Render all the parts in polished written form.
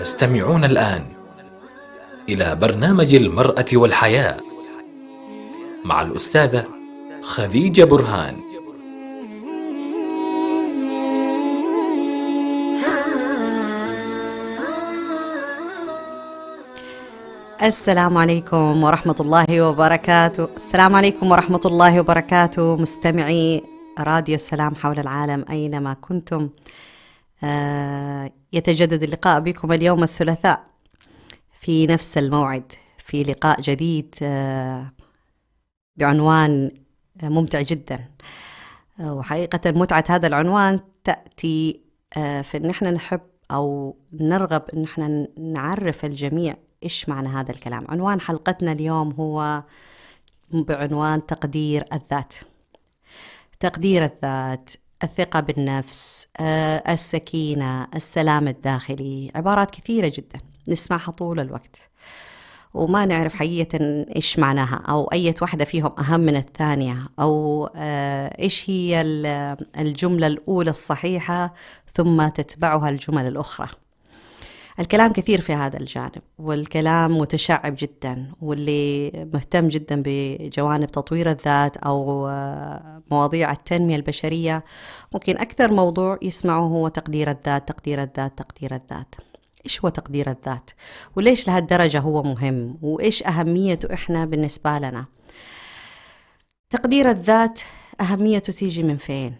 تستمعون الآن إلى برنامج المرأة والحياة مع الأستاذة خديجة برهان. السلام عليكم ورحمة الله وبركاته. السلام عليكم ورحمة الله وبركاته مستمعي راديو السلام حول العالم أينما كنتم. يتجدد اللقاء بكم اليوم الثلاثاء في نفس الموعد في لقاء جديد بعنوان ممتع جدا. وحقيقة متعة هذا العنوان تأتي في أن احنا نحب أو نرغب أن احنا نعرف الجميع إيش معنى هذا الكلام. عنوان حلقتنا اليوم هو بعنوان تقدير الذات. تقدير الذات، الثقة بالنفس، السكينة، السلام الداخلي، عبارات كثيرة جدا نسمعها طول الوقت وما نعرف حقيقة إيش معناها أو أي واحدة فيهم أهم من الثانية أو إيش هي الجملة الأولى الصحيحة ثم تتبعها الجمل الأخرى. الكلام كثير في هذا الجانب والكلام متشعب جدا، واللي مهتم جدا بجوانب تطوير الذات أو مواضيع التنمية البشرية ممكن أكثر موضوع يسمعه هو تقدير الذات تقدير الذات تقدير الذات. إيش هو تقدير الذات؟ وليش لهالدرجة هو مهم؟ وإيش أهميته إحنا بالنسبة لنا؟ تقدير الذات أهميته تيجي من فين؟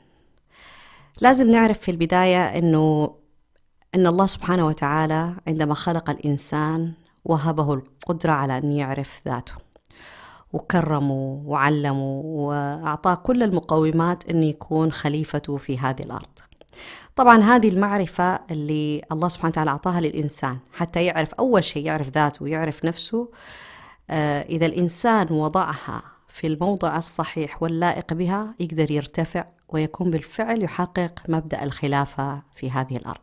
لازم نعرف في البداية أن الله سبحانه وتعالى عندما خلق الإنسان وهبه القدرة على أن يعرف ذاته وكرمه وعلمه وأعطاه كل المقومات أن يكون خليفته في هذه الأرض. طبعا هذه المعرفة اللي الله سبحانه وتعالى أعطاها للإنسان حتى يعرف أول شيء يعرف ذاته ويعرف نفسه. إذا الإنسان وضعها في الموضع الصحيح واللائق بها يقدر يرتفع ويكون بالفعل يحقق مبدأ الخلافة في هذه الأرض.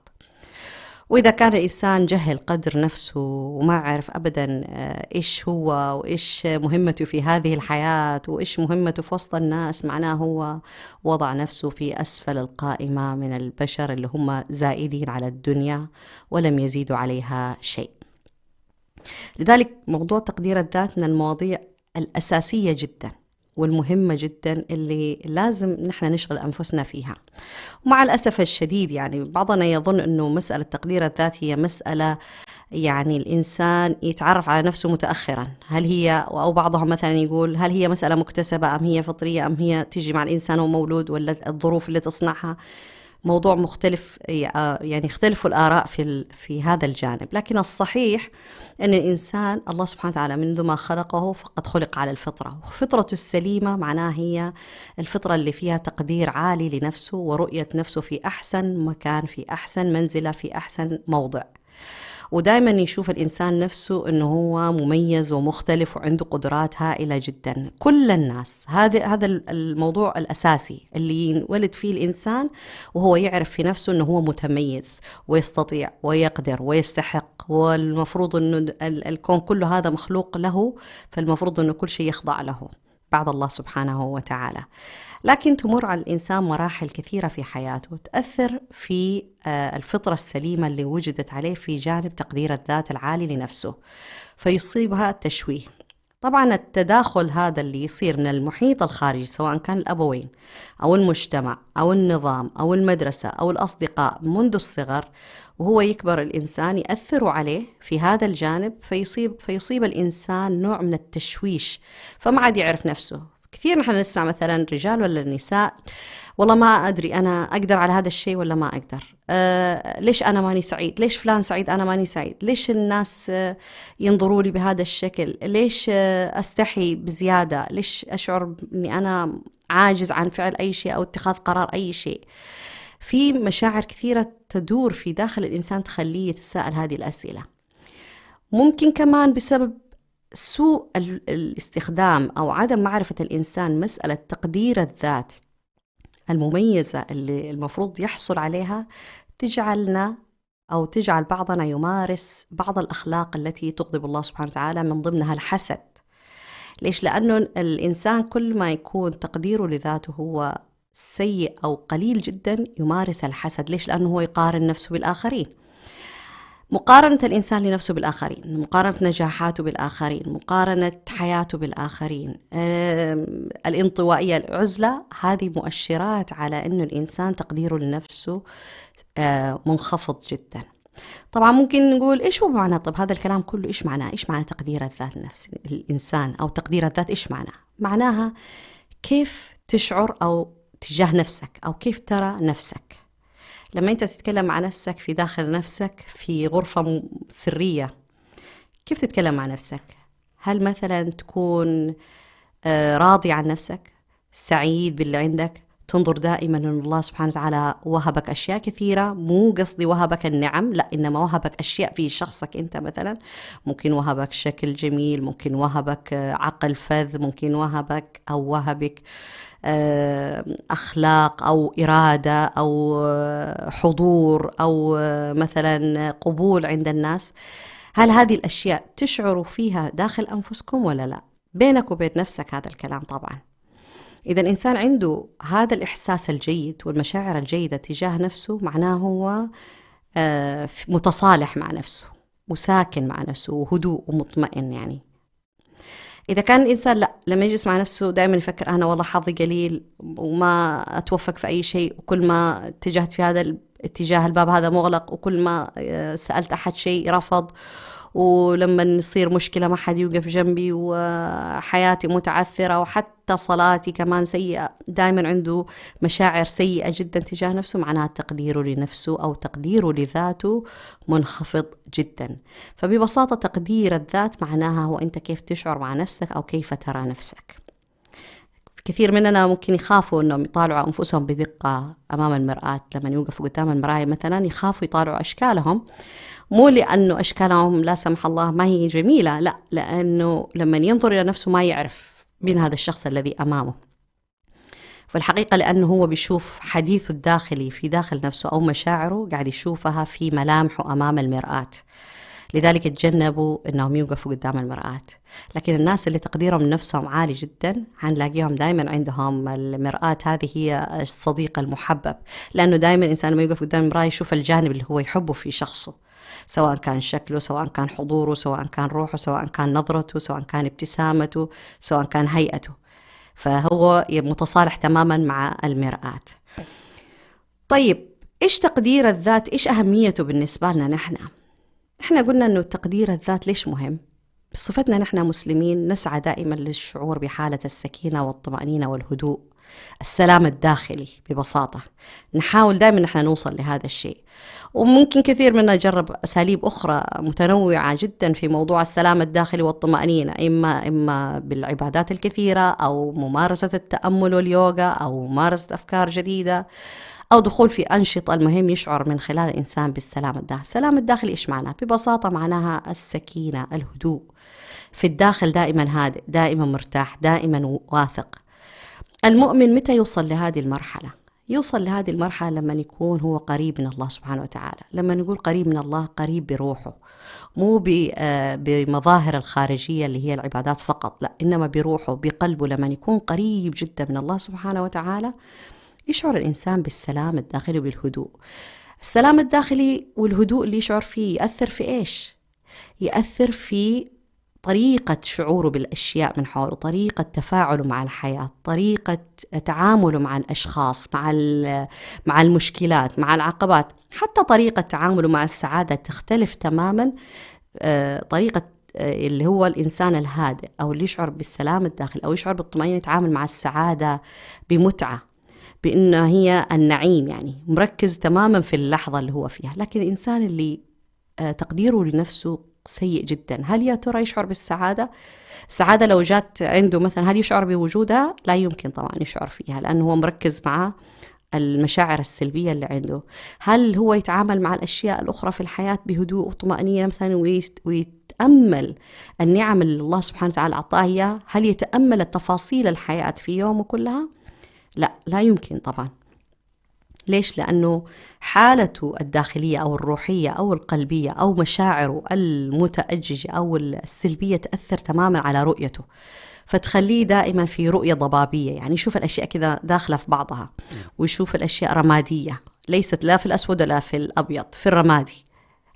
وإذا كان الإنسان جهل قدر نفسه وما عرف أبدا إيش هو وإيش مهمته في هذه الحياة وإيش مهمته في وسط الناس، معناه هو وضع نفسه في أسفل القائمة من البشر اللي هم زائدين على الدنيا ولم يزيدوا عليها شيء. لذلك موضوع تقدير الذات من المواضيع الأساسية جدا والمهمة جدا اللي لازم نحن نشغل أنفسنا فيها. ومع الأسف الشديد يعني بعضنا يظن أنه مسألة تقدير الذات هي مسألة يعني الإنسان يتعرف على نفسه متأخرا. هل هي أو بعضهم مثلا يقول هل هي مسألة مكتسبة أم هي فطرية أم هي تيجي مع الإنسان ومولود ولا الظروف اللي تصنعها؟ موضوع مختلف، يعني يختلفوا الآراء في هذا الجانب. لكن الصحيح أن الإنسان الله سبحانه وتعالى منذ ما خلقه فقد خلق على الفطرة، وفطرته السليمة معناها هي الفطرة اللي فيها تقدير عالي لنفسه ورؤية نفسه في أحسن مكان في أحسن منزلة في أحسن موضع. ودائما يشوف الإنسان نفسه أنه هو مميز ومختلف وعنده قدرات هائلة جدا. كل الناس هذا الموضوع الأساسي اللي ينولد فيه الإنسان وهو يعرف في نفسه أنه هو متميز ويستطيع ويقدر ويستحق، والمفروض أنه الكون كله هذا مخلوق له، فالمفروض أنه كل شيء يخضع له بعد الله سبحانه وتعالى. لكن تمر على الإنسان مراحل كثيرة في حياته تأثر في الفطرة السليمة اللي وجدت عليه في جانب تقدير الذات العالي لنفسه، فيصيبها تشويه. طبعا التداخل هذا اللي يصير من المحيط الخارجي سواء كان الأبوين أو المجتمع أو النظام أو المدرسة أو الأصدقاء منذ الصغر وهو يكبر الإنسان يأثر عليه في هذا الجانب، فيصيب الإنسان نوع من التشويش فما عاد يعرف نفسه. كثير نحن نسمع مثلا رجال ولا النساء والله ما أدري أنا أقدر على هذا الشيء ولا ما أقدر، ليش أنا ماني سعيد، ليش فلان سعيد أنا ماني سعيد، ليش الناس ينظروا لي بهذا الشكل، ليش أستحي بزيادة، ليش أشعر أني أنا عاجز عن فعل أي شيء أو اتخاذ قرار أي شيء. في مشاعر كثيرة تدور في داخل الإنسان تخليه يتساءل هذه الأسئلة. ممكن كمان بسبب سوء الاستخدام أو عدم معرفة الإنسان مسألة تقدير الذات المميزة اللي المفروض يحصل عليها تجعلنا أو تجعل بعضنا يمارس بعض الأخلاق التي تغضب الله سبحانه وتعالى، من ضمنها الحسد. ليش؟ لأنه الإنسان كل ما يكون تقديره لذاته هو سيء أو قليل جدا يمارس الحسد. ليش؟ لأنه هو يقارن نفسه بالآخرين. مقارنة الإنسان لنفسه بالآخرين، مقارنة نجاحاته بالآخرين، مقارنة حياته بالآخرين، الانطوائية، العزلة، هذه مؤشرات على أنه الإنسان تقديره لنفسه منخفض جدا. طبعا ممكن نقول إيش هو معنى، طب هذا الكلام كله إيش معناه؟ إيش معنى تقدير الذات لنفس الإنسان، أو تقدير الذات إيش معناه؟ معناها كيف تشعر أو تجاه نفسك، أو كيف ترى نفسك. لما أنت تتكلم مع نفسك في داخل نفسك في غرفة سرية، كيف تتكلم مع نفسك؟ هل مثلا تكون راضي عن نفسك، سعيد باللي عندك، تنظر دائما أن الله سبحانه وتعالى وهبك أشياء كثيرة، مو قصدي وهبك النعم، لا، إنما وهبك أشياء في شخصك أنت، مثلا ممكن وهبك شكل جميل، ممكن وهبك عقل فذ، ممكن وهبك أو وهبك أخلاق أو إرادة أو حضور أو مثلا قبول عند الناس. هل هذه الأشياء تشعروا فيها داخل أنفسكم ولا لا؟ بينك وبين نفسك هذا الكلام. طبعا إذا الإنسان عنده هذا الإحساس الجيد والمشاعر الجيدة تجاه نفسه، معناه هو متصالح مع نفسه وساكن مع نفسه وهدوء ومطمئن. يعني إذا كان الإنسان لا، لما يجلس مع نفسه دائما يفكر أنا والله حظي قليل وما أتوفق في أي شيء، وكل ما اتجهت في هذا الاتجاه الباب هذا مغلق، وكل ما سألت أحد شيء رفض، ولما يصير مشكلة ما حد يوقف جنبي، وحياتي متعثرة، وحتى صلاتي كمان سيئة، دائما عنده مشاعر سيئة جدا تجاه نفسه، معناها تقديره لنفسه أو تقديره لذاته منخفض جدا. فببساطة تقدير الذات معناها هو أنت كيف تشعر مع نفسك أو كيف ترى نفسك. كثير مننا ممكن يخافوا أنهم يطالعوا أنفسهم بدقة أمام المرآة، لما يوقفوا قدام المراية مثلا يخافوا يطالعوا أشكالهم، مو لأنه أشكالهم لا سمح الله ما هي جميلة، لا، لأنه لما ينظر إلى نفسه ما يعرف من هذا الشخص الذي أمامه. والحقيقة لأنه هو بيشوف حديثه الداخلي في داخل نفسه أو مشاعره قاعد يشوفها في ملامحه أمام المرآة، لذلك يتجنبوا أنهم يوقفوا قدام المرآة. لكن الناس اللي تقديرهم لنفسهم عالي جدا هنلاقيهم دائما عندهم المرآة هذه هي الصديق المحبب، لأنه دائما الإنسان لما يوقف قدام المرآة يشوف الجانب اللي هو يحبه في شخصه، سواء كان شكله، سواء كان حضوره، سواء كان روحه، سواء كان نظرته، سواء كان ابتسامته، سواء كان هيئته، فهو متصالح تماما مع المرآة. طيب إيش تقدير الذات؟ إيش أهميته بالنسبة لنا نحن؟ إحنا قلنا أنه تقدير الذات ليش مهم؟ بصفتنا نحن مسلمين نسعى دائما للشعور بحالة السكينة والطمأنينة والهدوء، السلام الداخلي ببساطة. نحاول دائما نحن نوصل لهذا الشيء، وممكن كثير منا يجرب أساليب أخرى متنوعة جدا في موضوع السلام الداخلي والطمأنينة، إما بالعبادات الكثيرة، أو ممارسة التأمل واليوغا، أو ممارسة أفكار جديدة، أو دخول في أنشطة. المهم يشعر من خلال الإنسان بالسلام الداخلي. السلام الداخلي إيش معناه؟ ببساطة معناها السكينة، الهدوء في الداخل، دائما هادئ، دائما مرتاح، دائما واثق. المؤمن متى يوصل لهذه المرحلة؟ يوصل لهذه المرحلة لما يكون هو قريب من الله سبحانه وتعالى. لما نقول قريب من الله، قريب بروحه، مو بمظاهر الخارجية اللي هي العبادات فقط، لا، إنما بروحه، بقلبه. لما يكون قريب جدا من الله سبحانه وتعالى يشعر الإنسان بالسلام الداخلي وبالهدوء. السلام الداخلي والهدوء اللي يشعر فيه يأثر في إيش؟ يأثر في طريقة شعوره بالأشياء من حوله، طريقة تفاعله مع الحياة، طريقة تعامله مع الأشخاص، مع المشكلات، مع العقبات، حتى طريقة تعامله مع السعادة تختلف تماما. طريقة اللي هو الإنسان الهادئ أو اللي يشعر بالسلام الداخلي أو يشعر بالطمأنينة يتعامل مع السعادة بمتعة، بأنه هي النعيم، يعني مركز تماما في اللحظة اللي هو فيها. لكن الإنسان اللي تقديره لنفسه سيء جدا، هل يا ترى يشعر بالسعادة؟ السعادة لو جات عنده مثلا هل يشعر بوجودها؟ لا يمكن طبعا يشعر فيها، لأنه هو مركز مع المشاعر السلبية اللي عنده. هل هو يتعامل مع الأشياء الأخرى في الحياة بهدوء وطمأنينة مثلا، ويتأمل النعم اللي الله سبحانه وتعالى أعطاه إياه؟ هل يتأمل التفاصيل الحياة في يومه كلها؟ لا، لا يمكن طبعا. ليش؟ لأنه حالته الداخلية أو الروحية أو القلبية أو مشاعره المتأججة أو السلبية تأثر تماما على رؤيته، فتخليه دائما في رؤية ضبابية، يعني يشوف الأشياء كذا داخلة في بعضها، ويشوف الأشياء رمادية، ليست لا في الأسود ولا في الأبيض، في الرمادي.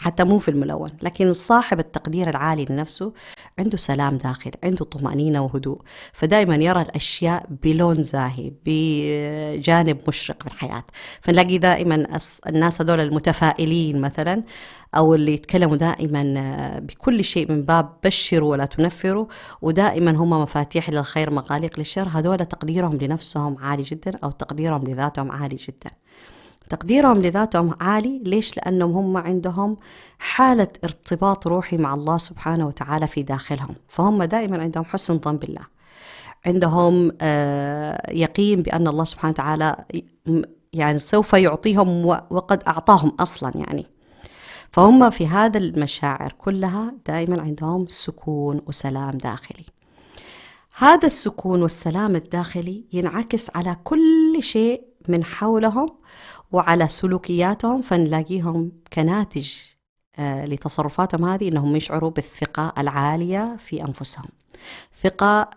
حتى مو في الملون. لكن صاحب التقدير العالي لنفسه عنده سلام داخلي، عنده طمأنينة وهدوء، فدائما يرى الأشياء بلون زاهي، بجانب مشرق في الحياة. فنلاقي دائما الناس هذول المتفائلين مثلا، أو اللي يتكلموا دائما بكل شيء من باب بشروا ولا تنفروا، ودائما هم مفاتيح للخير مغاليق للشر، هذول تقديرهم لنفسهم عالي جدا، أو تقديرهم لذاتهم عالي جدا. تقديرهم لذاتهم عالي ليش؟ لأنهم هم عندهم حالة ارتباط روحي مع الله سبحانه وتعالى في داخلهم، فهم دائما عندهم حسن ظن بالله، عندهم يقين بأن الله سبحانه وتعالى يعني سوف يعطيهم وقد أعطاهم أصلا يعني. فهم في هذا المشاعر كلها دائما عندهم سكون وسلام داخلي. هذا السكون والسلام الداخلي ينعكس على كل شيء من حولهم وعلى سلوكياتهم، فنلاقيهم كناتج لتصرفاتهم هذه أنهم يشعروا بالثقة العالية في أنفسهم، ثقة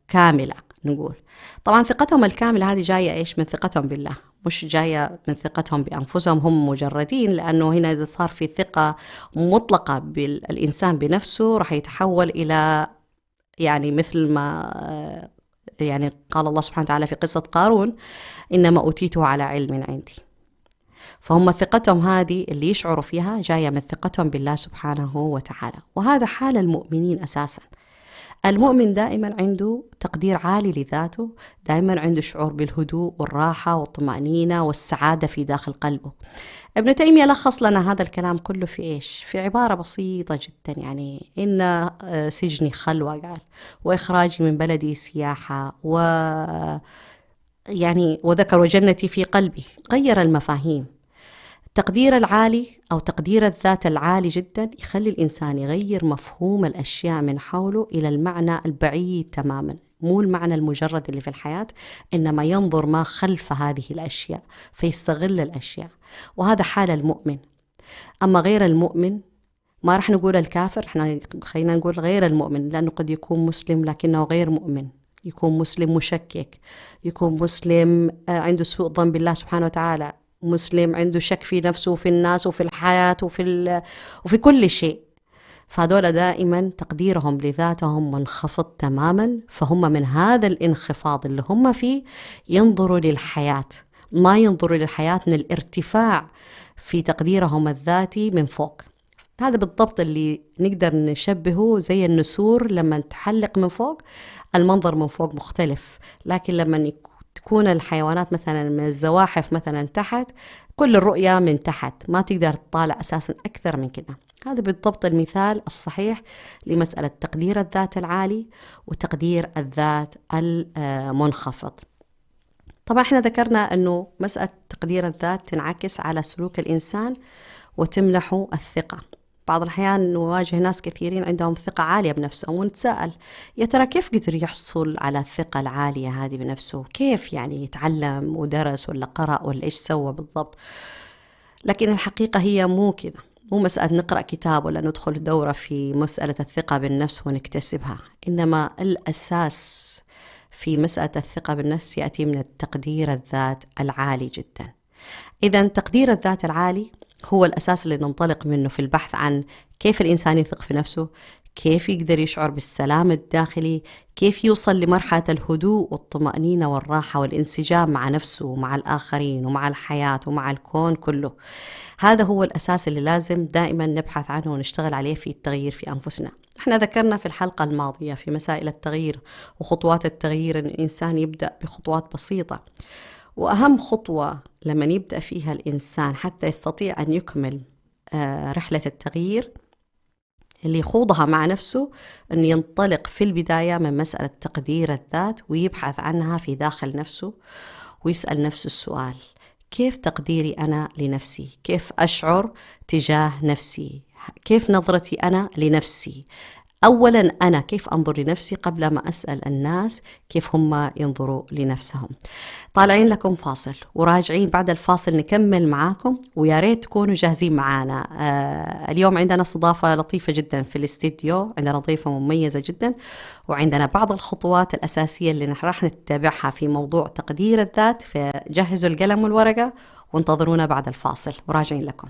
كاملة نقول. طبعا ثقتهم الكاملة هذه جاية إيش؟ من ثقتهم بالله، مش جاية من ثقتهم بأنفسهم هم مجردين، لأنه هنا إذا صار في ثقة مطلقة بالإنسان بنفسه راح يتحول إلى يعني مثل ما يعني قال الله سبحانه وتعالى في قصة قارون: إنما أوتيته على علم عندي. فهم ثقتهم هذه اللي يشعروا فيها جاية من ثقتهم بالله سبحانه وتعالى، وهذا حال المؤمنين أساسا. المؤمن دائما عنده تقدير عالي لذاته، دائما عنده شعور بالهدوء والراحة والطمأنينة والسعادة في داخل قلبه. ابن تيمية لخص لنا هذا الكلام كله في إيش؟ في عبارة بسيطة جدا، يعني إن سجني خلوة، قال، وإخراجي من بلدي سياحة، يعني وذكر وجنتي في قلبي. غير المفاهيم. التقدير العالي أو تقدير الذات العالي جدا يخلي الإنسان يغير مفهوم الأشياء من حوله إلى المعنى البعيد تماما، مو المعنى المجرد اللي في الحياة، إنما ينظر ما خلف هذه الأشياء فيستغل الأشياء، وهذا حال المؤمن. أما غير المؤمن، ما رح نقول الكافر، احنا خلينا نقول غير المؤمن، لأنه قد يكون مسلم لكنه غير مؤمن، يكون مسلم مشكك، يكون مسلم عنده سوء ظن بالله سبحانه وتعالى، مسلم عنده شك في نفسه وفي الناس وفي الحياة وفي كل شيء. فهذول دائما تقديرهم لذاتهم منخفض تماما، فهم من هذا الانخفاض اللي هم فيه ينظروا للحياة، ما ينظروا للحياة من الارتفاع في تقديرهم الذاتي من فوق. هذا بالضبط اللي نقدر نشبهه زي النسور لما تحلق من فوق، المنظر من فوق مختلف، لكن لما تكون الحيوانات مثلا من الزواحف مثلا تحت، كل الرؤية من تحت، ما تقدر تطالع أساسا أكثر من كده. هذا بالضبط المثال الصحيح لمسألة تقدير الذات العالي وتقدير الذات المنخفض. طبعا احنا ذكرنا أنه مسألة تقدير الذات تنعكس على سلوك الإنسان وتمنحه الثقة. بعض الأحيان نواجه ناس كثيرين عندهم ثقة عالية بنفسهم، ونتساءل يا ترى كيف قدر يحصل على الثقة العالية هذه بنفسه؟ كيف يعني يتعلم ودرس ولا قرأ ولا إيش سوى بالضبط؟ لكن الحقيقة هي مو كذا، مو مسألة نقرأ كتاب ولا ندخل دورة في مسألة الثقة بالنفس ونكتسبها، إنما الأساس في مسألة الثقة بالنفس يأتي من التقدير الذات العالي جدا. إذا تقدير الذات العالي هو الأساس اللي ننطلق منه في البحث عن كيف الإنسان يثق في نفسه، كيف يقدر يشعر بالسلام الداخلي، كيف يوصل لمرحلة الهدوء والطمأنينة والراحة والانسجام مع نفسه ومع الآخرين ومع الحياة ومع الكون كله. هذا هو الأساس اللي لازم دائما نبحث عنه ونشتغل عليه في التغيير في أنفسنا. احنا ذكرنا في الحلقة الماضية في مسائل التغيير وخطوات التغيير أن الإنسان يبدأ بخطوات بسيطة، وأهم خطوة لما يبدأ فيها الإنسان حتى يستطيع أن يكمل رحلة التغيير اللي يخوضها مع نفسه، أن ينطلق في البداية من مسألة تقدير الذات ويبحث عنها في داخل نفسه، ويسأل نفسه السؤال: كيف تقديري أنا لنفسي؟ كيف أشعر تجاه نفسي؟ كيف نظرتي أنا لنفسي؟ أولا أنا كيف أنظر لنفسي قبل ما أسأل الناس كيف هم ينظروا لنفسهم. طالعين لكم فاصل وراجعين بعد الفاصل نكمل معاكم، ويا ريت تكونوا جاهزين معانا. اليوم عندنا استضافة لطيفة جدا في الاستديو، عندنا ضيفة مميزة جدا، وعندنا بعض الخطوات الأساسية اللي راح نتبعها في موضوع تقدير الذات. فجهزوا القلم والورقة وانتظرونا بعد الفاصل وراجعين لكم.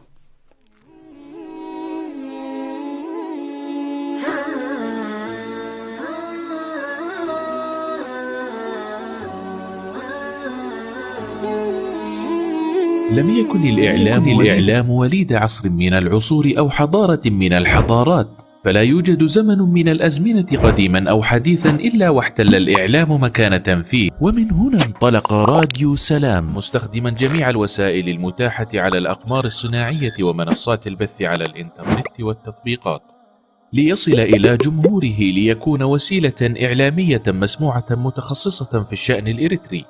لم يكن الإعلام وليد عصر من العصور أو حضارة من الحضارات، فلا يوجد زمن من الأزمنة قديما أو حديثا إلا واحتل الإعلام مكانة فيه. ومن هنا انطلق راديو سلام مستخدما جميع الوسائل المتاحة على الأقمار الصناعية ومنصات البث على الإنترنت والتطبيقات ليصل إلى جمهوره، ليكون وسيلة إعلامية مسموعة متخصصة في الشأن الإريتري،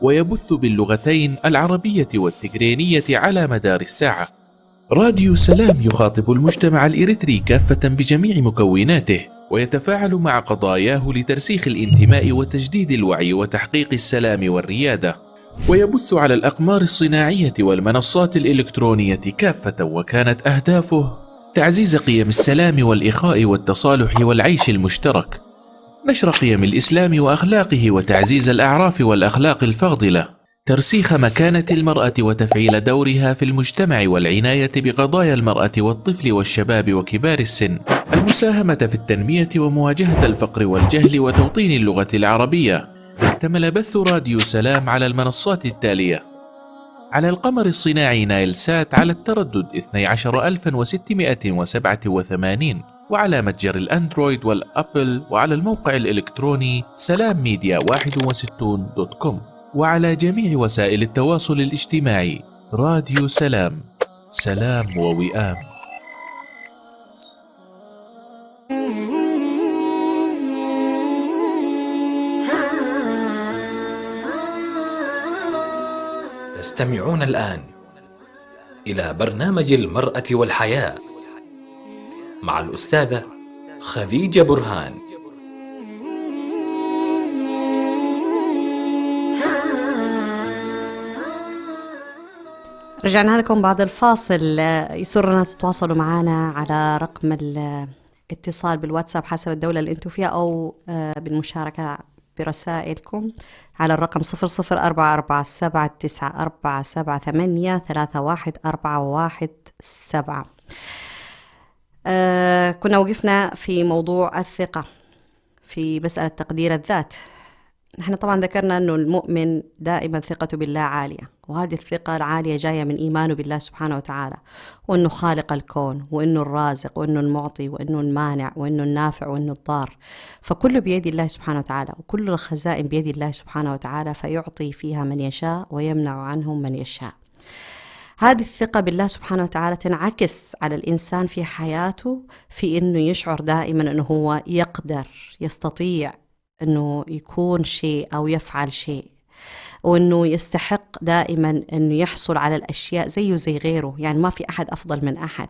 ويبث باللغتين العربية والتجرينية على مدار الساعة. راديو سلام يخاطب المجتمع الإريتري كافة بجميع مكوناته، ويتفاعل مع قضاياه لترسيخ الانتماء وتجديد الوعي وتحقيق السلام والريادة، ويبث على الأقمار الصناعية والمنصات الإلكترونية كافة، وكانت أهدافه تعزيز قيم السلام والإخاء والتصالح والعيش المشترك، نشر قيم الإسلام وأخلاقه وتعزيز الأعراف والأخلاق الفاضلة، ترسيخ مكانة المرأة وتفعيل دورها في المجتمع والعناية بقضايا المرأة والطفل والشباب وكبار السن، المساهمة في التنمية ومواجهة الفقر والجهل وتوطين اللغة العربية. اكتمل بث راديو سلام على المنصات التالية: على القمر الصناعي نايل سات على التردد 12687، وعلى متجر الأندرويد والأبل، وعلى الموقع الإلكتروني سلامميديا61.com، وعلى جميع وسائل التواصل الاجتماعي. راديو سلام، سلام ووئام. تستمعون الآن إلى برنامج المرأة والحياة مع الأستاذة خديجة برهان. رجعنا لكم بعد الفاصل. يسرنا تتواصلوا معنا على رقم الاتصال بالواتساب حسب الدولة اللي انتم فيها، أو بالمشاركة برسائلكم على الرقم 00447994783117. كنا وقفنا في موضوع الثقة في مسألة تقدير الذات. نحن طبعا ذكرنا أنه المؤمن دائما ثقته بالله عالية، وهذه الثقة العالية جاية من إيمانه بالله سبحانه وتعالى، وأنه خالق الكون، وأنه الرازق، وأنه المعطي، وأنه المانع، وأنه النافع، وأنه الضار. فكله بيد الله سبحانه وتعالى، وكل الخزائن بيد الله سبحانه وتعالى، فيعطي فيها من يشاء ويمنع عنهم من يشاء. هذه الثقة بالله سبحانه وتعالى تنعكس على الإنسان في حياته، في أنه يشعر دائما أنه هو يقدر، يستطيع أنه يكون شيء أو يفعل شيء، وأنه يستحق دائما أنه يحصل على الأشياء زيه زي غيره. يعني ما في أحد أفضل من أحد.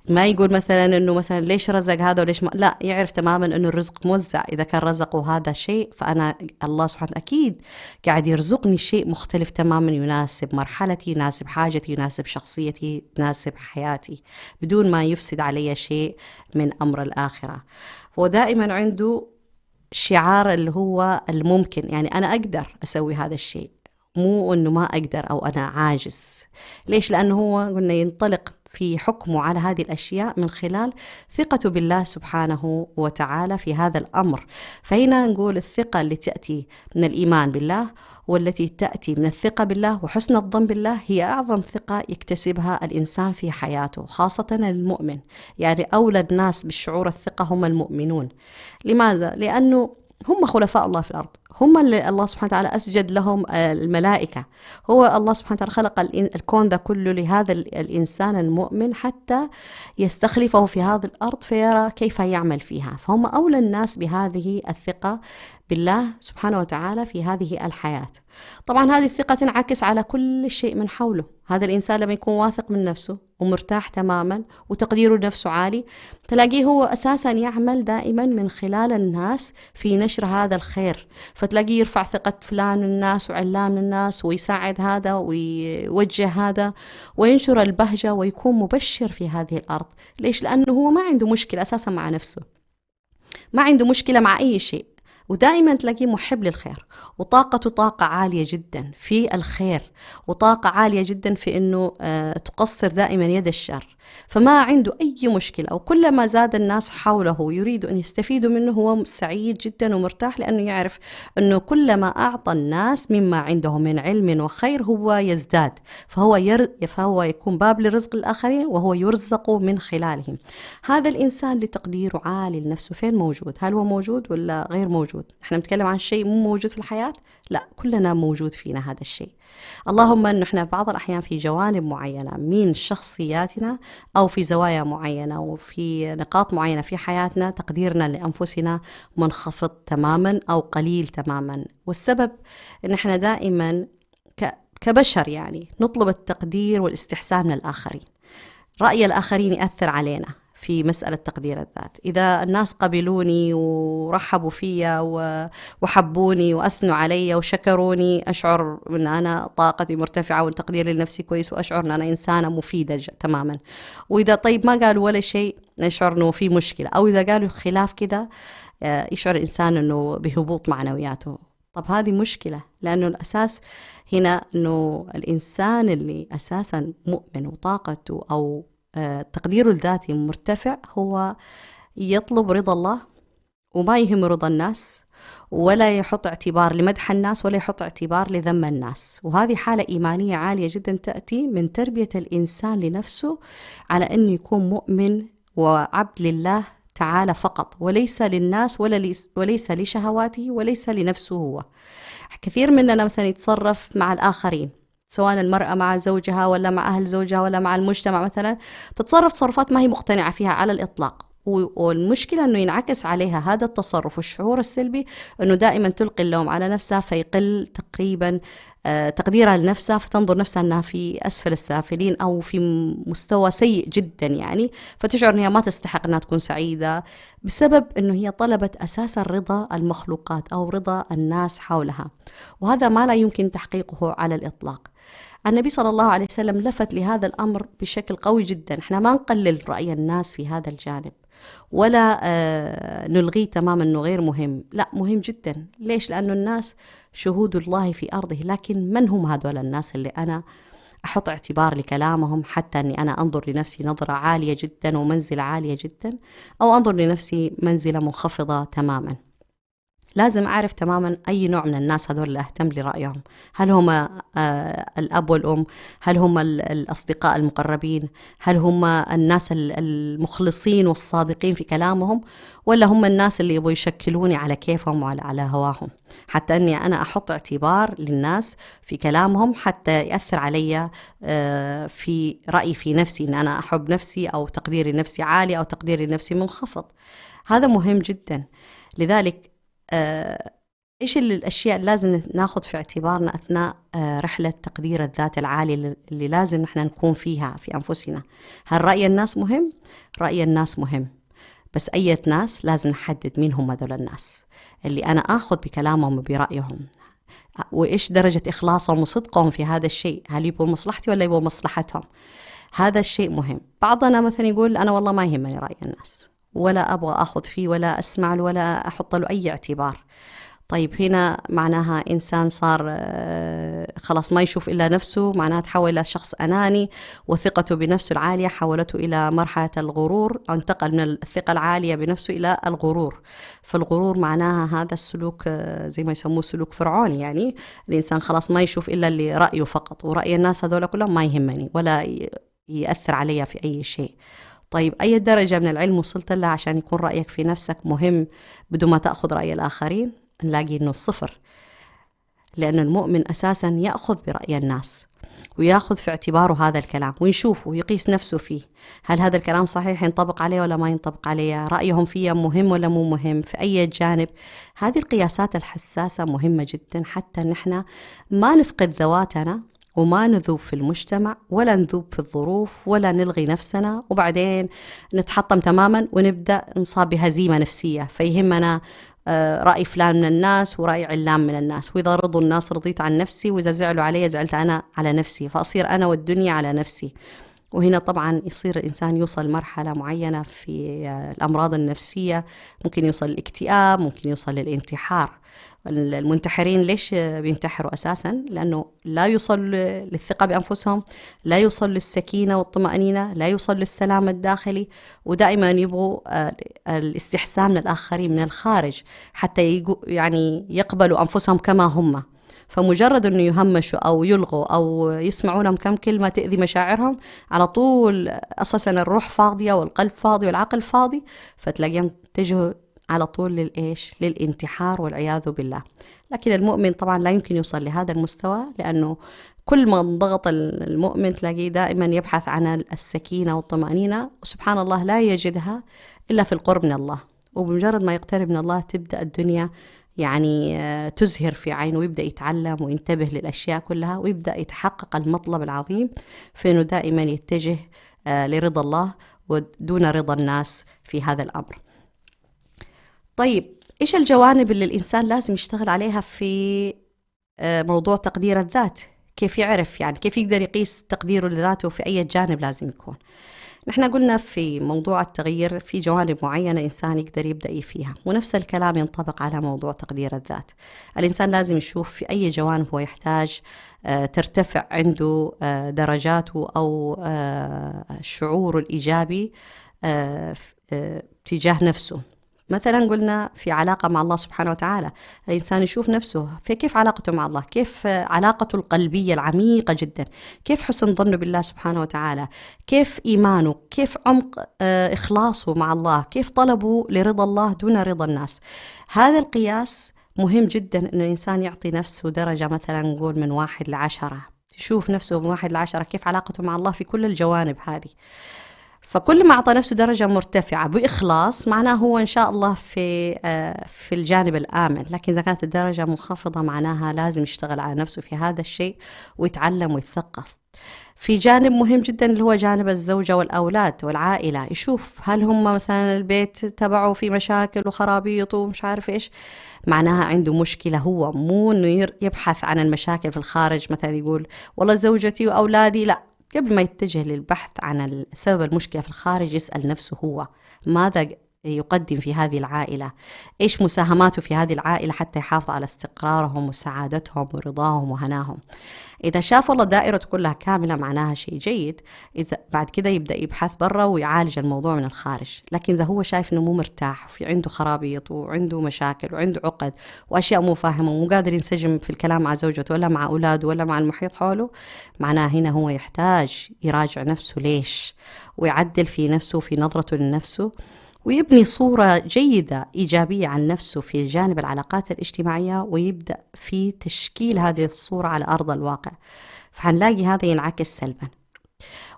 ما يقول مثلا أنه مثلا ليش رزق هذا وليش ما، لا، يعرف تماما أنه الرزق موزع. إذا كان رزقه هذا شيء، فأنا الله سبحانه أكيد قاعد يرزقني شيء مختلف تماما، يناسب مرحلتي، يناسب حاجتي، يناسب شخصيتي، يناسب حياتي، بدون ما يفسد علي شيء من أمر الآخرة. ودائما عنده شعار اللي هو الممكن، يعني أنا أقدر أسوي هذا الشيء، مو أنه ما أقدر أو أنا عاجز. ليش؟ لأنه هو قلنا ينطلق في حكمه على هذه الأشياء من خلال ثقته بالله سبحانه وتعالى في هذا الأمر. فهنا نقول الثقة اللي تأتي من الإيمان بالله، والتي تأتي من الثقة بالله وحسن الظن بالله، هي أعظم ثقة يكتسبها الإنسان في حياته، خاصة المؤمن. يعني أولى الناس بالشعور الثقة هم المؤمنون. لماذا؟ لأنه هم خلفاء الله في الأرض، هم اللي الله سبحانه وتعالى أسجد لهم الملائكة. هو الله سبحانه وتعالى خلق الكون ذا كله لهذا الإنسان المؤمن حتى يستخلفه في هذه الأرض فيرى كيف يعمل فيها. فهم أولى الناس بهذه الثقة بالله سبحانه وتعالى في هذه الحياة. طبعا هذه الثقة تنعكس على كل شيء من حوله. هذا الإنسان لما يكون واثق من نفسه ومرتاح تماما وتقديره لنفسه عالي، تلاقيه هو أساسا يعمل دائما من خلال الناس في نشر هذا الخير. فتلاقيه يرفع ثقة فلان الناس وعلان الناس، ويساعد هذا ويوجه هذا وينشر البهجة ويكون مبشر في هذه الأرض. ليش؟ لأنه هو ما عنده مشكلة أساسا مع نفسه، ما عنده مشكلة مع أي شيء، ودائما تلاقيه محب للخير، وطاقته طاقة عالية جدا في الخير، وطاقة عالية جدا في أنه تقصر دائما يد الشر، فما عنده أي مشكلة. وكلما زاد الناس حوله يريد أن يستفيدوا منه هو سعيد جدا ومرتاح، لأنه يعرف أنه كلما أعطى الناس مما عنده من علم وخير هو يزداد، فهو يكون باب لرزق الآخرين وهو يرزق من خلالهم. هذا الإنسان لتقديره عالي لنفسه فين موجود؟ هل هو موجود ولا غير موجود؟ احنا نتكلم عن شيء مو موجود في الحياة؟ لا، كلنا موجود فينا هذا الشيء. اللهم أنه احنا بعض الأحيان في جوانب معينة من شخصياتنا أو في زوايا معينة وفي نقاط معينة في حياتنا تقديرنا لأنفسنا منخفض تماما أو قليل تماما، والسبب أن احنا دائما كبشر يعني نطلب التقدير والاستحسان من الآخرين. رأي الآخرين يأثر علينا في مسألة تقدير الذات. إذا الناس قبلوني ورحبوا فيا وحبوني وأثنوا علي وشكروني، أشعر أن أنا طاقتي مرتفعة وتقديري لنفسي كويس، وأشعر أن أنا إنسانة مفيدة تماما. وإذا طيب ما قالوا ولا شيء يشعر أنه في مشكلة، أو إذا قالوا خلاف كده يشعر الإنسان أنه بهبوط معنوياته. طب هذه مشكلة، لأنه الأساس هنا أنه الإنسان اللي أساسا مؤمن وطاقته أو تقديره الذاتي مرتفع هو يطلب رضا الله وما يهم رضا الناس، ولا يحط اعتبار لمدح الناس ولا يحط اعتبار لذم الناس. وهذه حالة إيمانية عالية جدا تأتي من تربية الإنسان لنفسه على أنه يكون مؤمن وعبد لله تعالى فقط، وليس للناس وليس لشهواته وليس لنفسه هو. كثير مننا مثلا يتصرف مع الآخرين، سواء المرأة مع زوجها ولا مع أهل زوجها ولا مع المجتمع، مثلا تتصرف تصرفات ما هي مقتنعة فيها على الإطلاق، والمشكلة أنه ينعكس عليها هذا التصرف والشعور السلبي، أنه دائما تلقي اللوم على نفسها، فيقل تقريبا تقديرها لنفسها، فتنظر نفسها أنها في أسفل السافلين أو في مستوى سيء جدا يعني، فتشعر أنها ما تستحق أنها تكون سعيدة، بسبب أنه هي طلبت أساسا رضا المخلوقات أو رضا الناس حولها، وهذا ما لا يمكن تحقيقه على الإطلاق. النبي صلى الله عليه وسلم لفت لهذا الأمر بشكل قوي جدا. احنا ما نقلل رأي الناس في هذا الجانب ولا نلغيه تماما أنه غير مهم، لا مهم جدا. ليش؟ لأنه الناس شهود الله في أرضه، لكن من هم هذول الناس اللي أنا أحط اعتبار لكلامهم حتى أني أنا أنظر لنفسي نظرة عالية جدا ومنزلة عالية جدا، أو أنظر لنفسي منزلة منخفضة تماما؟ لازم أعرف تماما أي نوع من الناس هذول اللي أهتم لرأيهم. هل هم الأب والأم؟ هل هم الأصدقاء المقربين؟ هل هم الناس المخلصين والصادقين في كلامهم؟ ولا هم الناس اللي يبغوا يشكلوني على كيفهم وعلى هواهم، حتى أني أنا أحط اعتبار للناس في كلامهم حتى يأثر علي في رأيي في نفسي، أن أنا أحب نفسي أو تقديري لنفسي عالي أو تقديري لنفسي منخفض. هذا مهم جدا. لذلك إيش الأشياء اللي لازم ناخذ في اعتبارنا أثناء رحلة تقدير الذات العالي اللي لازم نحن نكون فيها في أنفسنا؟ هل رأي الناس مهم؟ رأي الناس مهم، بس أي ناس؟ لازم نحدد مين هم هذول الناس اللي أنا أخذ بكلامهم وبرأيهم، وإيش درجة إخلاصهم وصدقهم في هذا الشيء. هل يبغوا مصلحتي ولا يبغوا مصلحتهم؟ هذا الشيء مهم. بعضنا مثلا يقول أنا والله ما يهمني رأي الناس، ولا أبغى أخذ فيه ولا أسمع له ولا أحط له أي اعتبار. طيب هنا معناها إنسان صار خلاص ما يشوف إلا نفسه، معناها تحول إلى شخص أناني، وثقته بنفسه العالية حولته إلى مرحلة الغرور، أو انتقل من الثقة العالية بنفسه إلى الغرور. فالغرور معناها هذا السلوك زي ما يسموه سلوك فرعوني، يعني الإنسان خلاص ما يشوف إلا اللي رأيه فقط، ورأي الناس هذول كلهم ما يهمني ولا يأثر علي في أي شيء. طيب أي درجة من العلم وصلت لها عشان يكون رأيك في نفسك مهم بدون ما تأخذ رأي الآخرين؟ نلاقي إنه الصفر، لأن المؤمن أساسا يأخذ برأي الناس ويأخذ في اعتباره هذا الكلام ويشوفه ويقيس نفسه فيه، هل هذا الكلام صحيح ينطبق عليه ولا ما ينطبق عليه؟ رأيهم فيه مهم ولا مو مهم؟ في أي جانب؟ هذه القياسات الحساسة مهمة جدا حتى نحن ما نفقد ذواتنا وما نذوب في المجتمع ولا نذوب في الظروف ولا نلغي نفسنا وبعدين نتحطم تماما ونبدأ نصاب بهزيمة نفسية، فيهمنا رأي فلان من الناس ورأي علان من الناس، وإذا رضوا الناس رضيت عن نفسي، وإذا زعلوا علي زعلت أنا على نفسي، فأصير أنا والدنيا على نفسي. وهنا طبعا يصير الإنسان يوصل مرحلة معينة في الأمراض النفسية، ممكن يوصل للاكتئاب، ممكن يوصل للانتحار. المنتحرين ليش بينتحروا أساسا؟ لأنه لا يوصل للثقة بأنفسهم، لا يوصل للسكينة والطمأنينة، لا يوصل للسلام الداخلي، ودائما يبغوا الاستحسان من الآخرين من الخارج حتى يعني يقبلوا أنفسهم كما هم. فمجرد أنه يهمشوا أو يلغوا أو يسمعوا لهم كم كلمة تأذي مشاعرهم، على طول أساسا الروح فاضية والقلب فاضي والعقل فاضي، فتلاقيهم تجهوا على طول للانتحار والعياذ بالله. لكن المؤمن طبعا لا يمكن يوصل لهذا المستوى، لأنه كل ما انضغط المؤمن تلاقيه دائما يبحث عن السكينة والطمأنينة، وسبحان الله لا يجدها إلا في القرب من الله. وبمجرد ما يقترب من الله تبدأ الدنيا يعني تزهر في عينه، ويبدأ يتعلم وينتبه للأشياء كلها، ويبدأ يتحقق المطلب العظيم في أنه دائما يتجه لرضا الله ودون رضا الناس في هذا الأمر. طيب إيش الجوانب اللي الإنسان لازم يشتغل عليها في موضوع تقدير الذات؟ كيف يعرف يعني كيف يقدر يقيس تقديره لذاته في أي جانب لازم يكون؟ نحن قلنا في موضوع التغيير في جوانب معينة إنسان يقدر يبدأ فيها، ونفس الكلام ينطبق على موضوع تقدير الذات. الإنسان لازم يشوف في أي جوانب هو يحتاج ترتفع عنده درجاته أو شعوره الإيجابي تجاه نفسه. مثلا قلنا في علاقة مع الله سبحانه وتعالى، الإنسان يشوف نفسه في كيف علاقته مع الله، كيف علاقته القلبية العميقة جدا، كيف حسن ظنه بالله سبحانه وتعالى، كيف إيمانه، كيف عمق إخلاصه مع الله، كيف طلبه لرضا الله دون رضا الناس. هذا القياس مهم جدا، إنه الإنسان يعطي نفسه درجة مثلا نقول من 1 ل10، يشوف نفسه من 1 ل10 كيف علاقته مع الله في كل الجوانب هذه. فكل ما أعطى نفسه درجة مرتفعة بإخلاص معناه هو إن شاء الله في الجانب الآمن. لكن إذا كانت الدرجة منخفضة معناها لازم يشتغل على نفسه في هذا الشيء ويتعلم ويتثقف. في جانب مهم جدا اللي هو جانب الزوجة والأولاد والعائلة، يشوف هل هم مثلا البيت تبعه في مشاكل وخرابيط ومش عارف إيش، معناها عنده مشكلة، هو مو إنه يبحث عن المشاكل في الخارج، مثلا يقول والله زوجتي وأولادي، لا، قبل ما يتجه للبحث عن سبب المشكلة في الخارج يسأل نفسه هو ماذا يقدم في هذه العائلة، إيش مساهماته في هذه العائلة حتى يحافظ على استقرارهم وسعادتهم ورضاهم وهناهم. إذا شاف والله دائرته كلها كاملة معناها شيء جيد، إذا بعد كده يبدأ يبحث برا ويعالج الموضوع من الخارج. لكن إذا هو شايف إنه مو مرتاح وفي عنده خرابيط وعنده مشاكل وعنده عقد وأشياء مو فاهمة ومو قادر ينسجم في الكلام مع زوجته ولا مع أولاده ولا مع المحيط حوله، معناه هنا هو يحتاج يراجع نفسه ليش، ويعدل في نفسه في نظرته لنفسه، ويبني صورة جيدة إيجابية عن نفسه في جانب العلاقات الاجتماعية، ويبدأ في تشكيل هذه الصورة على أرض الواقع. فهنلاقي هذا ينعكس سلبا،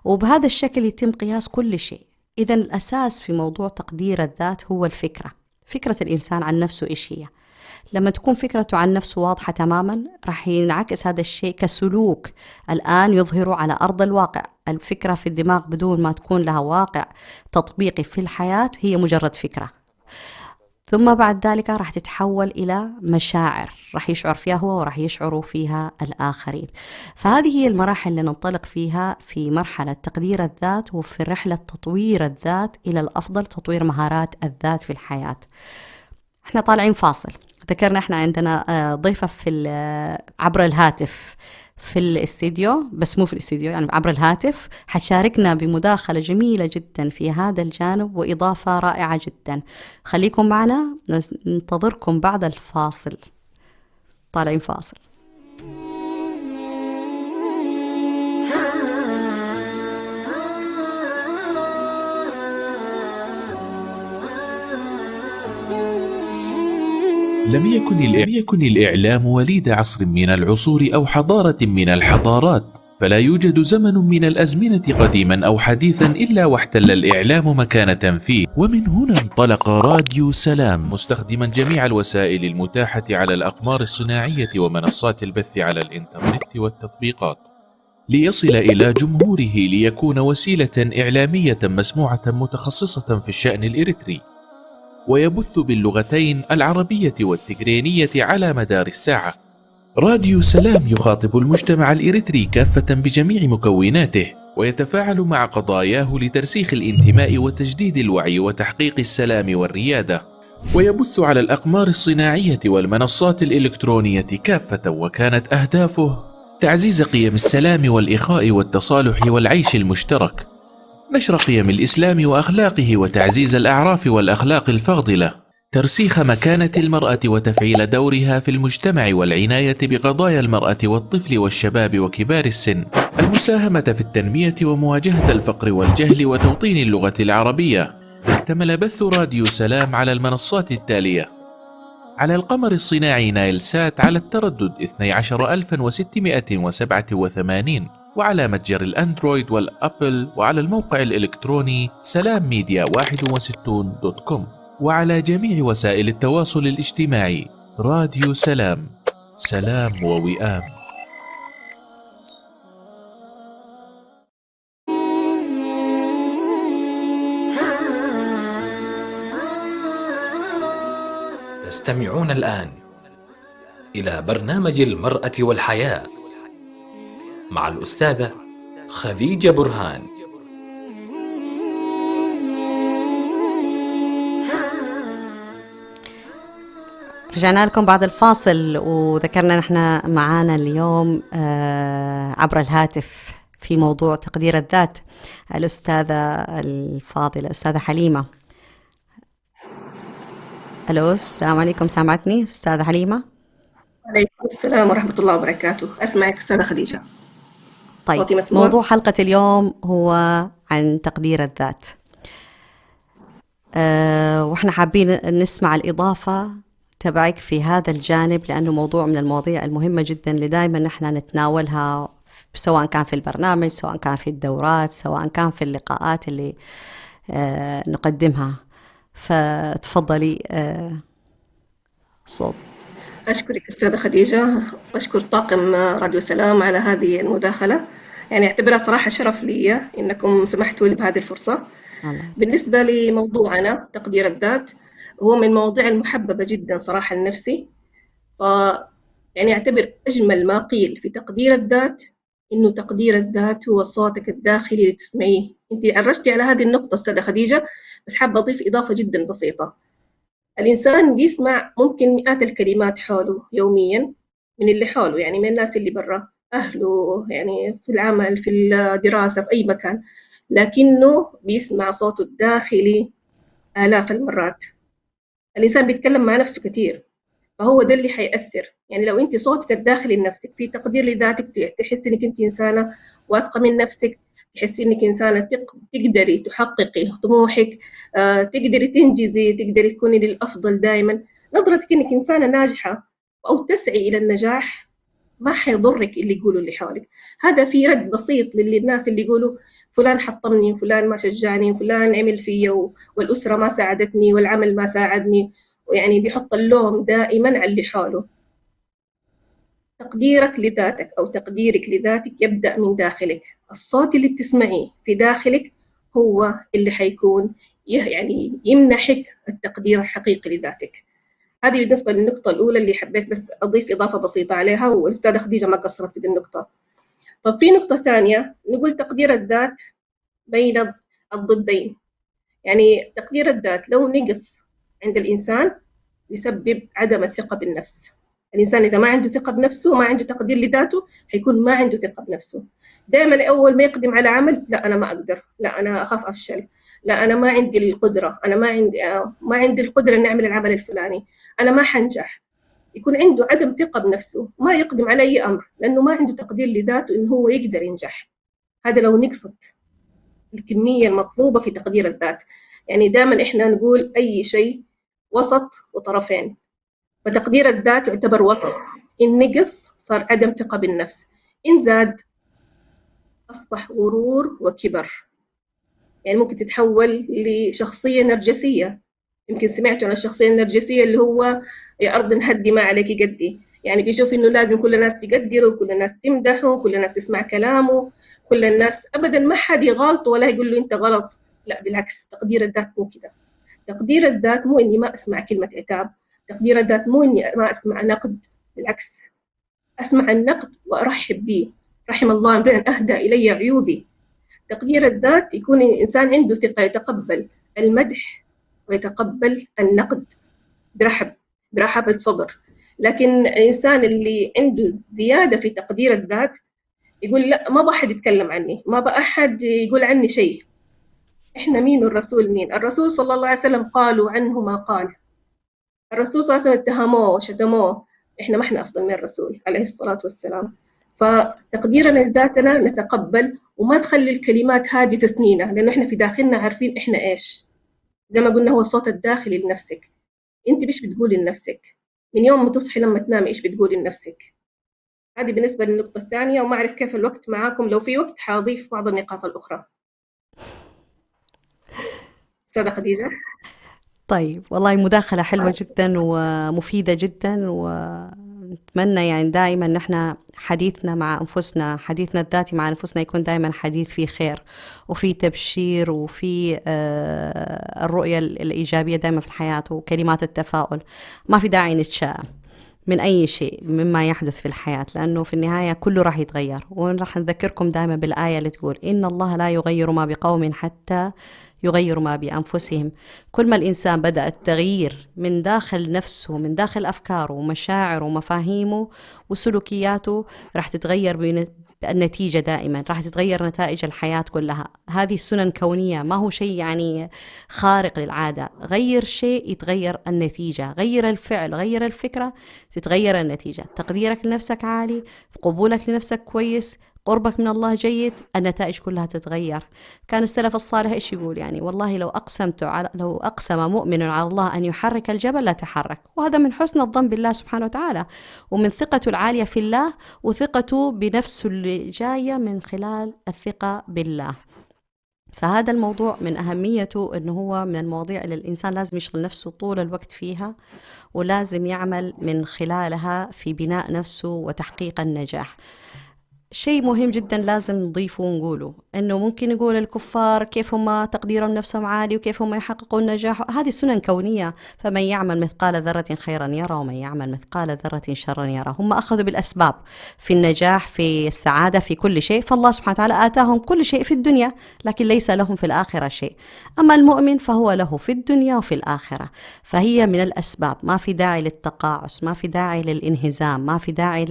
وبهذا الشكل يتم قياس كل شيء. إذا الأساس في موضوع تقدير الذات هو الفكرة، فكرة الإنسان عن نفسه إيش هي. لما تكون فكرته عن نفسه واضحة تماما راح ينعكس هذا الشيء كسلوك الآن يظهره على أرض الواقع. الفكرة في الدماغ بدون ما تكون لها واقع تطبيقي في الحياة هي مجرد فكرة، ثم بعد ذلك راح تتحول إلى مشاعر راح يشعر فيها هو وراح يشعروا فيها الآخرين. فهذه هي المراحل اللي ننطلق فيها في مرحلة تقدير الذات، وفي رحلة تطوير الذات إلى الأفضل، تطوير مهارات الذات في الحياة. احنا طالعين فاصل، ذكرنا احنا عندنا ضيفة في عبر الهاتف في الاستديو، بس مو في الاستديو يعني عبر الهاتف، حتشاركنا بمداخلة جميلة جدا في هذا الجانب وإضافة رائعة جدا. خليكم معنا، ننتظركم بعد الفاصل. طالعين فاصل. لم يكن الإعلام وليد عصر من العصور أو حضارة من الحضارات، فلا يوجد زمن من الأزمنة قديما أو حديثا إلا واحتل الإعلام مكانة فيه. ومن هنا انطلق راديو سلام مستخدما جميع الوسائل المتاحة على الأقمار الصناعية ومنصات البث على الإنترنت والتطبيقات ليصل إلى جمهوره، ليكون وسيلة إعلامية مسموعة متخصصة في الشأن الإريتري، ويبث باللغتين العربية والتجرينية على مدار الساعة. راديو سلام يخاطب المجتمع الإريتري كافة بجميع مكوناته، ويتفاعل مع قضاياه لترسيخ الانتماء وتجديد الوعي وتحقيق السلام والريادة. ويبث على الأقمار الصناعية والمنصات الإلكترونية كافة، وكانت أهدافه تعزيز قيم السلام والإخاء والتصالح والعيش المشترك، نشر قيم الإسلام وأخلاقه وتعزيز الأعراف والأخلاق الفاضلة، ترسيخ مكانة المرأة وتفعيل دورها في المجتمع والعناية بقضايا المرأة والطفل والشباب وكبار السن، المساهمة في التنمية ومواجهة الفقر والجهل وتوطين اللغة العربية. اكتمل بث راديو سلام على المنصات التالية: على القمر الصناعي نايل سات على التردد 12687، وعلى متجر الأندرويد والأبل، وعلى الموقع الإلكتروني سلامميديا61.com، وعلى جميع وسائل التواصل الاجتماعي. راديو سلام، سلام ووئام. تستمعون الآن إلى برنامج المرأة والحياة مع الأستاذة خديجة برهان. رجعنا لكم بعد الفاصل، وذكرنا نحن معانا اليوم عبر الهاتف في موضوع تقدير الذات الأستاذة الفاضلة أستاذة حليمة. ألو، السلام عليكم، سامعتني أستاذة حليمة؟ عليكم السلام ورحمة الله وبركاته. أسمعك أستاذة خديجة. طيب، صوتي مسموع؟ موضوع حلقة اليوم هو عن تقدير الذات، وإحنا حابين نسمع الإضافة تبعك في هذا الجانب، لأنه موضوع من المواضيع المهمة جدا اللي دائما نحن نتناولها، سواء كان في البرنامج، سواء كان في الدورات، سواء كان في اللقاءات اللي نقدمها. فتفضلي صوت. أشكرك أستاذة خديجة، وأشكر طاقم راديو سلام على هذه المداخلة. يعني أعتبرها صراحة شرف لي إنكم سمحتوا لي بهذه الفرصة. بالنسبة لموضوعنا تقدير الذات، هو من المواضيع المحببة جدا صراحة لنفسي. يعني أعتبر أجمل ما قيل في تقدير الذات إنه تقدير الذات هو صوتك الداخلي اللي تسمعيه. أنت عرجتي على هذه النقطة أستاذة خديجة، بس حابة أضيف إضافة جدا بسيطة. الإنسان بيسمع ممكن مئات الكلمات حوله يوميا من اللي حوله، يعني من الناس اللي برا، أهله، يعني في العمل، في الدراسة، في أي مكان، لكنه بيسمع صوته الداخلي آلاف المرات. الإنسان بيتكلم مع نفسه كتير، فهو ده اللي حيأثر. يعني لو أنت صوتك الداخلي لنفسك في تقدير لذاتك، تحسي إنك أنت إنسانة واثقة من نفسك، تحسي إنك إنسانة تقدري تحققي طموحك، تقدري تنجزي، تقدري تكوني للأفضل دائما، نظرتك إنك إنسانة ناجحة أو تسعي إلى النجاح، ما حيضرك اللي يقولوا اللي حولك. هذا في رد بسيط للناس اللي يقولوا فلان حطمني، وفلان ما شجعني، وفلان عمل فيا، والأسرة ما ساعدتني، والعمل ما ساعدني، ويعني بيحط اللوم دائما على اللي حوله. تقديرك لذاتك أو تقديرك لذاتك يبدأ من داخلك. الصوت اللي بتسمعيه في داخلك هو اللي حيكون يعني يمنحك التقدير الحقيقي لذاتك. هذه بالنسبة للنقطة الأولى اللي حبيت بس أضيف إضافة بسيطة عليها، والأستاذة خديجة ما قصرت في النقطة. طب في نقطة ثانية، نقول تقدير الذات بين الضدين. يعني تقدير الذات لو نقص عند الإنسان يسبب عدم الثقة بالنفس. الإنسان إذا ما عنده ثقة بنفسه، ما عنده تقدير لذاته، هيكون ما عنده ثقة بنفسه. دائما أول ما يقدم على عمل، لا أنا ما أقدر، لا أنا أخاف أفشل، لا أنا ما عندي القدرة، أنا ما عندي القدرة إني أعمل العمل الفلاني، أنا ما حنجح. يكون عنده عدم ثقة بنفسه، ما يقدم على أي أمر لأنه ما عنده تقدير لذاته إنه هو يقدر ينجح. هذا لو نقصت الكمية المطلوبة في تقدير الذات. يعني دائما إحنا نقول أي شيء وسط وطرفين، فتقدير الذات يعتبر وسط. إن نقص صار عدم ثقة بالنفس، إن زاد أصبح غرور وكبر. يعني ممكن تتحول لشخصية نرجسية. يمكن سمعتوا عن الشخصية النرجسية اللي هو يا أرض هدي ما عليك قدي. يعني بيشوف إنه لازم كل الناس تقدره، كل الناس تمدحه، كل الناس تسمع كلامه، كل الناس أبدا ما حد يغلط ولا يقول له أنت غلط. لا بالعكس، تقدير الذات مو كده. تقدير الذات مو إني ما أسمع كلمة عتاب، تقدير الذات مو إني ما أسمع نقد، بالعكس أسمع النقد وأرحب به. رحم الله امرئ أهدى إلي عيوبي. تقدير الذات يكون الإنسان عنده ثقة، يتقبل المدح ويتقبل النقد برحبة صدر. لكن الإنسان اللي عنده زيادة في تقدير الذات يقول لا، ما بأحد يتكلم عني، ما بأحد يقول عني شيء. إحنا مين والرسول مين؟ الرسول صلى الله عليه وسلم قالوا عنه ما قال، الرسول صلى الله عليه وسلم اتهموه وشتموه، إحنا ما إحنا أفضل من الرسول عليه الصلاة والسلام. فتقديرنا لذاتنا نتقبل، وما تخلي الكلمات هذه تثنينا، لأنه إحنا في داخلنا عارفين إحنا إيش. زي ما قلنا، هو الصوت الداخلي لنفسك. أنت بيش بتقولي لنفسك من يوم ما تصحي لما تنامي؟ إيش بتقولي لنفسك؟ هذه بالنسبة للنقطة الثانية. وما أعرف كيف الوقت معاكم، لو في وقت حاضيف بعض النقاط الأخرى. أستاذة خديجة. طيب، والله مداخلة حلوة جدا ومفيدة جدا، ونتمنى يعني دائما نحن حديثنا مع أنفسنا، حديثنا الذاتي مع أنفسنا يكون دائما حديث فيه خير وفي تبشير وفي الرؤية الإيجابية دائما في الحياة وكلمات التفاؤل. ما في داعي نتشائم من أي شيء مما يحدث في الحياة، لأنه في النهاية كله راح يتغير. ونراح نذكركم دائما بالآية اللي تقول إن الله لا يغير ما بقوم حتى يغير ما بأنفسهم. كل ما الإنسان بدأ التغيير من داخل نفسه، من داخل أفكاره ومشاعره ومفاهيمه وسلوكياته، راح تتغير النتيجة. دائما راح تتغير نتائج الحياة كلها. هذه سنن كونية، ما هو شيء يعني خارق للعادة. غير شيء يتغير النتيجة، غير الفعل، غير الفكرة، تتغير النتيجة. تقديرك لنفسك عالي، قبولك لنفسك كويس، قربك من الله جيد، النتائج كلها تتغير. كان السلف الصالح إيش يقول؟ يعني والله لو أقسم مؤمن على الله أن يحرك الجبل لتحرك. وهذا من حسن الظن بالله سبحانه وتعالى، ومن ثقته العالية في الله، وثقته بنفسه اللي جاية من خلال الثقة بالله. فهذا الموضوع من أهميته أنه هو من المواضيع اللي الإنسان لازم يشغل نفسه طول الوقت فيها، ولازم يعمل من خلالها في بناء نفسه وتحقيق النجاح. شيء مهم جدا لازم نضيفه ونقوله، انه ممكن يقول الكفار كيف هم تقديرهم نفسهم عالي وكيف هم يحققون النجاح. هذه سنن كونية، فمن يعمل مثقال ذرة خيرا يرى ومن يعمل مثقال ذرة شرا يرى. هم أخذوا بالأسباب في النجاح، في السعادة، في كل شيء. فالله سبحانه وتعالى آتاهم كل شيء في الدنيا، لكن ليس لهم في الآخرة شيء. أما المؤمن فهو له في الدنيا وفي الآخرة. فهي من الأسباب، ما في داعي للتقاعس، ما في داعي للانهزام، ما في داعي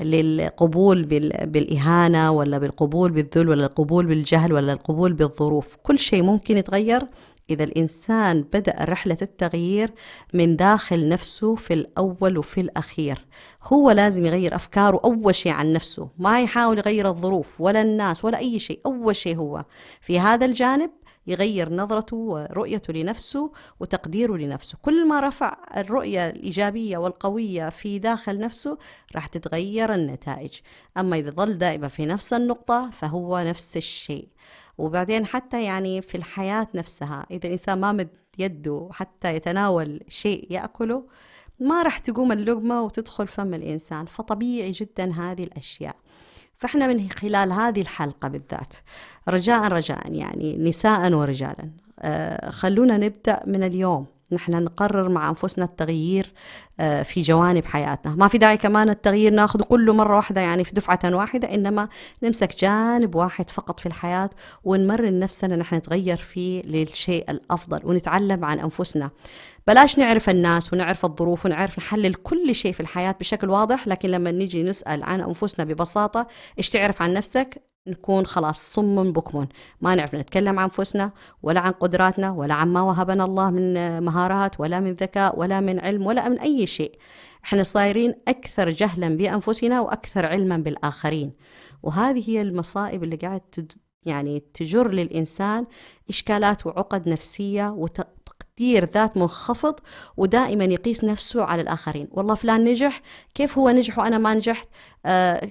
للقبول بالإهانة، ولا بالقبول بالذل، ولا القبول بالجهل، ولا القبول بالظروف. كل شيء ممكن يتغير إذا الإنسان بدأ رحلة التغيير من داخل نفسه في الأول وفي الأخير. هو لازم يغير أفكاره أول شيء عن نفسه، ما يحاول يغير الظروف ولا الناس ولا أي شيء. أول شيء هو في هذا الجانب يغير نظرته ورؤيته لنفسه وتقديره لنفسه. كل ما رفع الرؤية الإيجابية والقوية في داخل نفسه راح تتغير النتائج. أما إذا ظل دائما في نفس النقطة فهو نفس الشيء. وبعدين حتى يعني في الحياة نفسها، إذا الإنسان ما مد يده حتى يتناول شيء يأكله، ما راح تقوم اللقمة وتدخل فم الإنسان. فطبيعي جدا هذه الأشياء. فإحنا من خلال هذه الحلقة بالذات رجاء يعني نساء ورجالا، خلونا نبدأ من اليوم نحن نقرر مع أنفسنا التغيير في جوانب حياتنا. ما في داعي كمان التغيير ناخذه كله مرة واحدة، يعني في دفعة واحدة، إنما نمسك جانب واحد فقط في الحياة ونمرن نفسنا نحن نتغير فيه للشيء الأفضل، ونتعلم عن أنفسنا. بلاش نعرف الناس ونعرف الظروف ونعرف نحلل كل شيء في الحياة بشكل واضح، لكن لما نيجي نسأل عن أنفسنا ببساطة، إيش تعرف عن نفسك؟ نكون خلاص صم بكم، ما نعرف نتكلم عن أنفسنا ولا عن قدراتنا ولا عن ما وهبنا الله من مهارات ولا من ذكاء ولا من علم ولا من أي شيء. احنا صايرين أكثر جهلا بأنفسنا وأكثر علما بالآخرين. وهذه هي المصائب اللي قاعد يعني تجر للإنسان إشكالات وعقد نفسية وتقدير ذات منخفض، ودائما يقيس نفسه على الآخرين. والله فلان نجح، كيف هو نجح وأنا ما نجحت؟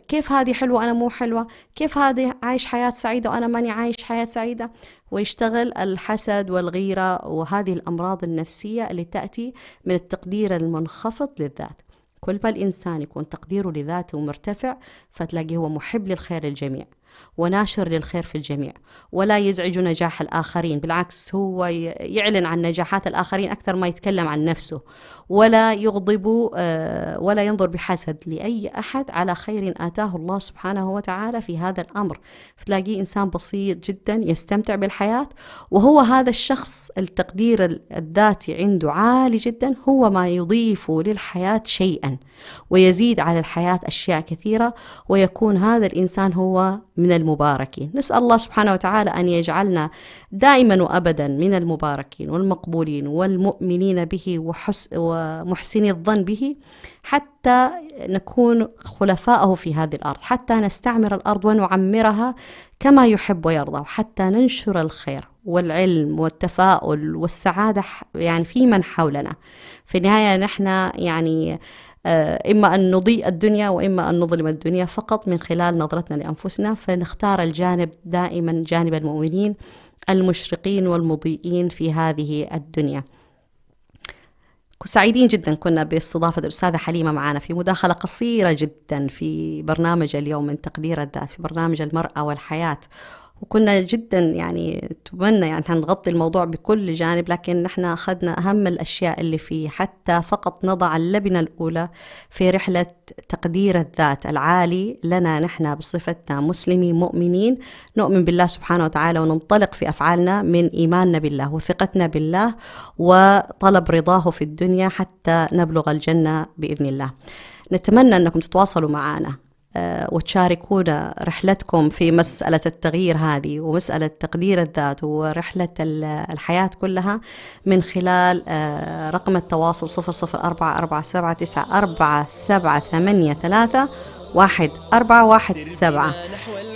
كيف هذه حلوة أنا مو حلوة؟ كيف هذه عايش حياة سعيدة وأنا ماني عايش حياة سعيدة؟ ويشتغل الحسد والغيرة وهذه الأمراض النفسية اللي تأتي من التقدير المنخفض للذات. كل ما الإنسان يكون تقديره لذاته مرتفع فتلاقيه هو محب للخير للجميع، وناشر للخير في الجميع، ولا يزعج نجاح الآخرين، بالعكس هو يعلن عن نجاحات الآخرين أكثر ما يتكلم عن نفسه، ولا يغضب ولا ينظر بحسد لأي أحد على خير آتاه الله سبحانه وتعالى في هذا الأمر. فتلاقيه إنسان بسيط جدا يستمتع بالحياة، وهو هذا الشخص التقدير الذاتي عنده عالي جدا، هو ما يضيف للحياة شيئا ويزيد على الحياة أشياء كثيرة، ويكون هذا الإنسان هو من المباركين. نسأل الله سبحانه وتعالى أن يجعلنا دائما وأبدا من المباركين والمقبولين والمؤمنين به ومحسني الظن به، حتى نكون خلفاءه في هذه الأرض، حتى نستعمر الأرض ونعمرها كما يحب ويرضى، وحتى ننشر الخير والعلم والتفاؤل والسعادة يعني في من حولنا. في النهاية نحن يعني إما أن نضيء الدنيا وإما أن نظلم الدنيا فقط من خلال نظرتنا لأنفسنا، فنختار الجانب دائما جانب المؤمنين المشرقين والمضيئين في هذه الدنيا. سعيدين جدا كنا باستضافة الأستاذة حليمة معنا في مداخلة قصيرة جدا في برنامج اليوم من تقدير الذات، في برنامج المرأة والحياة، وكنا جدا يعني نتمنى يعني نغطي الموضوع بكل جانب، لكن نحن أخذنا أهم الأشياء اللي فيه حتى فقط نضع اللبنة الأولى في رحلة تقدير الذات العالي لنا نحن بصفتنا مسلمين مؤمنين نؤمن بالله سبحانه وتعالى، وننطلق في أفعالنا من إيماننا بالله وثقتنا بالله وطلب رضاه في الدنيا حتى نبلغ الجنة بإذن الله. نتمنى أنكم تتواصلوا معنا وتشاركونا رحلتكم في مسألة التغيير هذه ومسألة تقدير الذات ورحلة الحياة كلها من خلال رقم التواصل 00447984831417.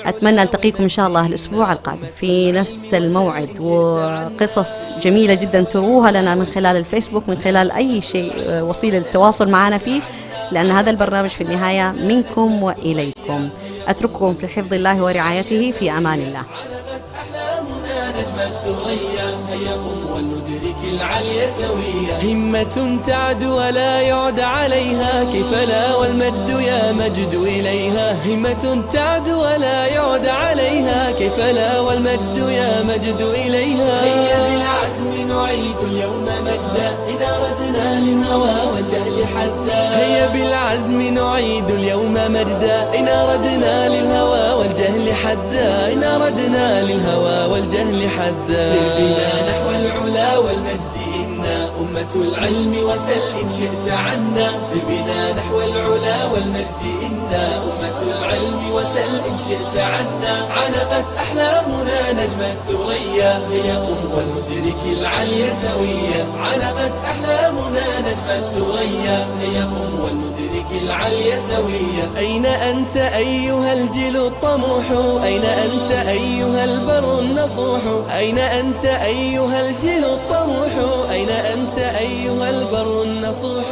أتمنى ألتقيكم إن شاء الله الأسبوع القادم في نفس الموعد، وقصص جميلة جدا تروها لنا من خلال الفيسبوك، من خلال أي شيء وسيلة للتواصل معنا فيه، لأن هذا البرنامج في النهاية منكم وإليكم. أترككم في حفظ الله ورعايته، في أمان الله. همة تعد ولا يعد عليها، كيف لا والمجد يا مجد إليها. همة تعد ولا يعد عليها، كيف لا والمجد يا مجد إليها. هيا بالعزم نعيد اليوم مجدا، إن أردنا للهوى والجهل حدا. هيا بالعزم نعيد اليوم مجدا، إن أردنا للهوى والجهل حدا. إن أردنا للهوى والجهل حدا. سر بنا نحو العلا والمجد، إنا أمة العلم وسل إن شئت عنا. سر بنا نحو العلا والمجد، إنا أمة العلم وسل إن شئت عنا. عنقت أحلامنا نجم الثريا، هي والمدرك العلي سويا. عنقت أحلامنا نجم الثريا، هي والمدرك العلي سويا. أين أنت أيها الجيل الطموح، أين أنت أيها البر النصوح. أين أنت أيها الجيل الطموح، أين أنت أيها البر النصوح.